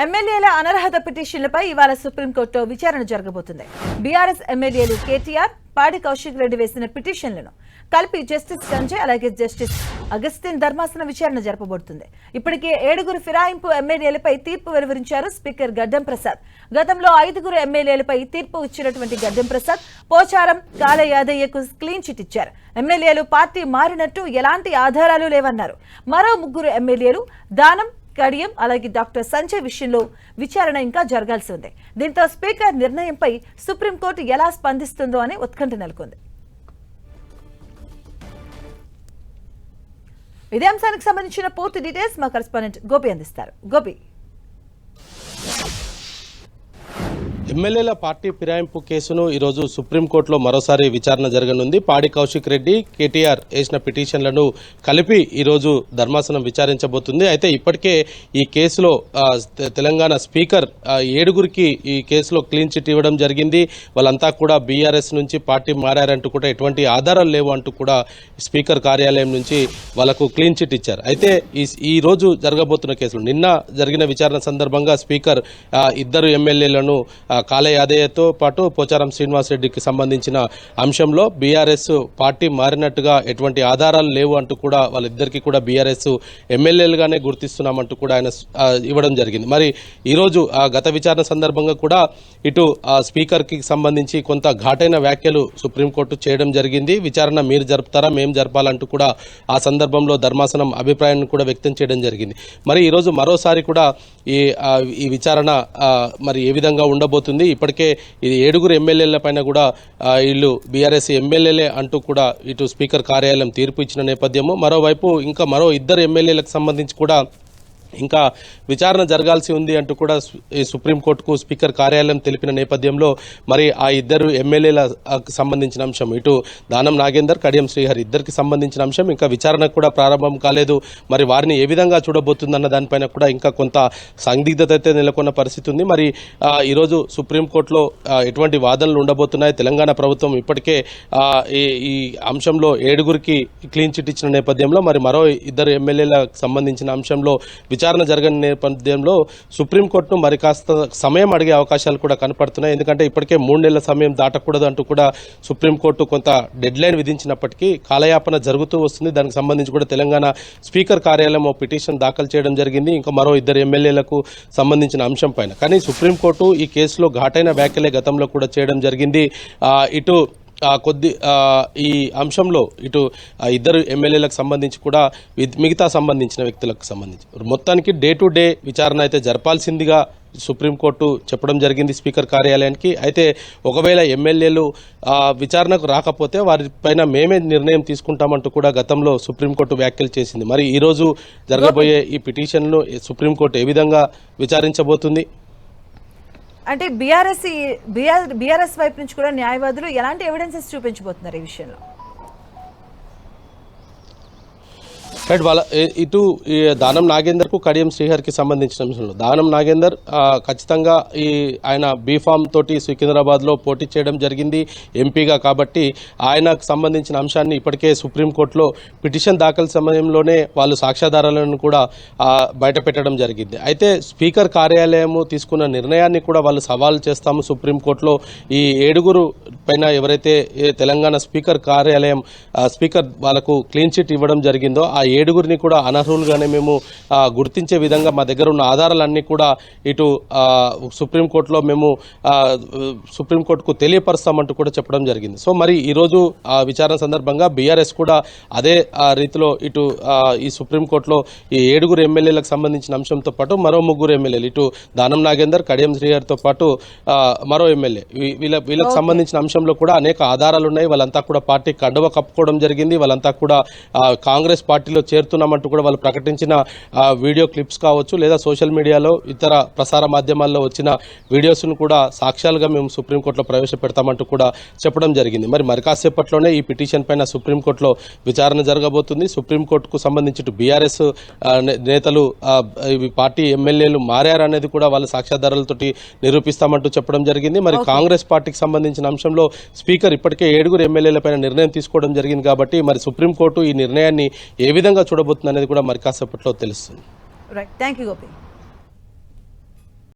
ఎమ్మెల్యేల అనర్హత పిటిషన్లపై ఇవాళ సుప్రీంకోర్టులో విచారణ జరగబోతుంది. బీఆర్ఎస్ ఎమ్మెల్యేలు కేటీఆర్, పాడి కౌశిక్ రెడ్డి వేసిన పిటిషన్లను కలిపి జస్టిస్ సంజయ్ అలాగే జస్టిస్ అగస్టిన్ ధర్మాసనం విచారణ జరపబోతుంది. ఇప్పటికే 7 ఫిరాయింపు ఎమ్మెల్యేలపై తీర్పు వెలువరించారు స్పీకర్ గడ్డం ప్రసాద్. గతంలో 5 ఎమ్మెల్యేలపై తీర్పు ఇచ్చినటువంటి గడ్డం ప్రసాద్ పోచారం, కాల యాదయ్యకు క్లీన్ చిట్ ఇచ్చారు. ఎమ్మెల్యేలు పార్టీ మారినట్టు ఎలాంటి ఆధారాలు లేవన్నారు. మరో 3 ఎమ్మెల్యేలు దానం, కడియం అలాగే డాక్టర్ సంజయ్ విషయంలో విచారణ ఇంకా జరగాల్సి ఉంది. దీంతో స్పీకర్ నిర్ణయంపై సుప్రీంకోర్టు ఎలా స్పందిస్తుందో అనే ఉత్కంఠ నెలకొంది. ఇదే అంశానికి సంబంధించిన పూర్తి డీటెయిల్స్ మా కరెస్పాండెంట్ గోపి అందిస్తారు. గోపి, ఎమ్మెల్యేల పార్టీ ఫిరాయింపు కేసును ఈరోజు సుప్రీంకోర్టులో మరోసారి విచారణ జరగనుంది. పాడి కౌశిక్ రెడ్డి, కేటీఆర్ వేసిన పిటిషన్లను కలిపి ఈరోజు ధర్మాసనం విచారించబోతుంది. అయితే ఇప్పటికే ఈ కేసులో తెలంగాణ స్పీకర్ 7 ఈ కేసులో క్లీన్ చిట్ ఇవ్వడం జరిగింది. వాళ్ళంతా కూడా బీఆర్ఎస్ నుంచి పార్టీ మారారంటూ కూడా ఎటువంటి ఆధారాలు లేవు అంటూ కూడా స్పీకర్ కార్యాలయం నుంచి వాళ్ళకు క్లీన్ చిట్ ఇచ్చారు. అయితే ఈ రోజు జరగబోతున్న కేసులు నిన్న జరిగిన విచారణ సందర్భంగా స్పీకర్ 2 ఎమ్మెల్యేలను కాల యాదయ్యతో పాటు పోచారం శ్రీనివాస్ రెడ్డికి సంబంధించిన అంశంలో బీఆర్ఎస్ పార్టీ మారినట్టుగా ఎటువంటి ఆధారాలు లేవు అంటూ కూడా వాళ్ళిద్దరికీ కూడా బీఆర్ఎస్ ఎమ్మెల్యేలుగానే గుర్తిస్తున్నామంటూ కూడా ఆయన ఇవ్వడం జరిగింది. మరి ఈరోజు గత విచారణ సందర్భంగా కూడా ఇటు స్పీకర్కి సంబంధించి కొంత ఘాటైన వ్యాఖ్యలు సుప్రీంకోర్టు చేయడం జరిగింది. విచారణ మీరు జరుపుతారా, మేము జరపాలంటూ కూడా ఆ సందర్భంలో ధర్మాసనం అభిప్రాయాన్ని కూడా వ్యక్తం చేయడం జరిగింది. మరి ఈరోజు మరోసారి కూడా ఈ విచారణ మరి ఏ విధంగా ఉండబోతుంది, ఇప్పటికే ఇది 7 ఎమ్మెల్యేల పైన కూడా వీళ్ళు బీఆర్ఎస్ ఎమ్మెల్యేలే అంటూ కూడా ఇటు స్పీకర్ కార్యాలయం తీర్పు ఇచ్చిన నేపథ్యము, మరోవైపు ఇంకా మరో 2 ఎమ్మెల్యేలకు సంబంధించి కూడా ఇంకా విచారణ జరగాల్సి ఉంది అంటూ కూడా సుప్రీంకోర్టుకు స్పీకర్ కార్యాలయం తెలిపిన నేపథ్యంలో మరి ఆ 2 ఎమ్మెల్యేలకు సంబంధించిన అంశం, ఇటు దానం నాగేందర్, కడియం శ్రీహరి ఇద్దరికి సంబంధించిన అంశం ఇంకా విచారణ కూడా ప్రారంభం కాలేదు. మరి వారిని ఏ విధంగా చూడబోతుందన్న దానిపైన కూడా ఇంకా కొంత సందిగ్ధత అయితే నెలకొన్న పరిస్థితి ఉంది. మరి ఈరోజు సుప్రీంకోర్టులో ఎటువంటి వాదనలు ఉండబోతున్నాయి? తెలంగాణ ప్రభుత్వం ఇప్పటికే ఈ అంశంలో 7 క్లీన్ చిట్ ఇచ్చిన నేపథ్యంలో మరి మరో 2 ఎమ్మెల్యేలకు సంబంధించిన అంశంలో విచారణ జరగని నేపథ్యంలో సుప్రీంకోర్టును మరి కాస్త సమయం అడిగే అవకాశాలు కూడా కనపడుతున్నాయి. ఎందుకంటే ఇప్పటికే 3 నెలల సమయం దాటకూడదు అంటూ కూడా సుప్రీంకోర్టు కొంత డెడ్ లైన్ విధించినప్పటికీ కాలయాపన జరుగుతూ వస్తుంది. దానికి సంబంధించి కూడా తెలంగాణ స్పీకర్ కార్యాలయం పిటిషన్ దాఖలు చేయడం జరిగింది ఇంకా మరో 2 ఎమ్మెల్యేలకు సంబంధించిన అంశం పైన. కానీ సుప్రీంకోర్టు ఈ కేసులో ఘాటైన వ్యాఖ్యలే గతంలో కూడా చేయడం జరిగింది. ఇటు ఈ అంశంలో ఇటు 2 ఎమ్మెల్యేలకు సంబంధించి కూడా మిగతా సంబంధించిన వ్యక్తులకు సంబంధించి మొత్తానికి డే టు డే విచారణ అయితే జరపాల్సిందిగా సుప్రీంకోర్టు చెప్పడం జరిగింది స్పీకర్ కార్యాలయానికి. అయితే ఒకవేళ ఎమ్మెల్యేలు విచారణకు రాకపోతే వారిపైన మేమే నిర్ణయం తీసుకుంటామంటూ కూడా గతంలో సుప్రీంకోర్టు వ్యాఖ్యలు చేసింది. మరి ఈరోజు జరగబోయే ఈ పిటిషన్ను సుప్రీంకోర్టు ఏ విధంగా విచారించబోతుంది? అంటే బీఆర్ఎస్ వైపు నుంచి కూడా న్యాయవాదులు ఎలాంటి ఎవిడెన్సెస్ చూపించబోతున్నారు ఈ విషయంలో? రైట్, వాళ్ళ ఇటు దానం నాగేందర్ కు కడియం శ్రీహరికి సంబంధించిన అంశంలో దానం నాగేందర్ ఖచ్చితంగా ఆయన బీఫామ్ తోటి సికింద్రాబాద్ లో పోటీ చేయడం జరిగింది ఎంపీగా. కాబట్టి ఆయనకు సంబంధించిన అంశాన్ని ఇప్పటికే సుప్రీంకోర్టులో పిటిషన్ దాఖలు సమయంలోనే వాళ్ళు సాక్ష్యాధారాలను కూడా బయట పెట్టడం జరిగింది. అయితే స్పీకర్ కార్యాలయం తీసుకున్న నిర్ణయాన్ని కూడా వాళ్ళు సవాల్ చేస్తాము సుప్రీంకోర్టులో. ఈ 7 పైన ఎవరైతే తెలంగాణ స్పీకర్ కార్యాలయం స్పీకర్ వాళ్ళకు క్లీన్ చిట్ ఇవ్వడం జరిగిందో ఆ 7 కూడా అనర్హులుగానే మేము గుర్తించే విధంగా మా దగ్గర ఉన్న ఆధారాలన్నీ కూడా ఇటు సుప్రీంకోర్టులో మేము సుప్రీంకోర్టుకు తెలియపరుస్తామంటూ కూడా చెప్పడం జరిగింది. సో మరి ఈరోజు విచారణ సందర్భంగా బీఆర్ఎస్ కూడా అదే రీతిలో ఇటు ఈ సుప్రీంకోర్టులో ఈ 7 ఎమ్మెల్యేలకు సంబంధించిన అంశంతో పాటు మరో 3 ఎమ్మెల్యేలు ఇటు దానం నాగేందర్, కడియం శ్రీహరితో పాటు మరో ఎమ్మెల్యే వీళ్ళకి సంబంధించిన అంశంలో కూడా అనేక ఆధారాలు ఉన్నాయి. వాళ్ళంతా కూడా పార్టీ కండువ కప్పుకోవడం జరిగింది. వాళ్ళంతా కూడా కాంగ్రెస్ పార్టీలో చేరుతున్నామంటూ కూడా వాళ్ళు ప్రకటించిన వీడియో క్లిప్స్ కావచ్చు లేదా సోషల్ మీడియాలో ఇతర ప్రసార మాధ్యమాల్లో వచ్చిన వీడియోస్ను కూడా సాక్ష్యాలుగా మేము సుప్రీంకోర్టులో ప్రవేశపెడతామంటూ కూడా చెప్పడం జరిగింది. మరి కాసేపట్లోనే ఈ పిటిషన్ పైన సుప్రీంకోర్టులో విచారణ జరగబోతుంది. సుప్రీంకోర్టుకు సంబంధించి బీఆర్ఎస్ నేతలు పార్టీ ఎమ్మెల్యేలు మారారనేది కూడా వాళ్ళ సాక్ష్యాధారాలతోటి నిరూపిస్తామంటూ చెప్పడం జరిగింది. మరి కాంగ్రెస్ పార్టీకి సంబంధించిన అంశంలో స్పీకర్ ఇప్పటికే 7 ఎమ్మెల్యేలపైన నిర్ణయం తీసుకోవడం జరిగింది. కాబట్టి మరి సుప్రీంకోర్టు ఈ నిర్ణయాన్ని ఏ విధంగా చూడబోతుంది అనేది కూడా మరి కాసేపట్లో తెలుస్తుంది. Right, thank you Gopi.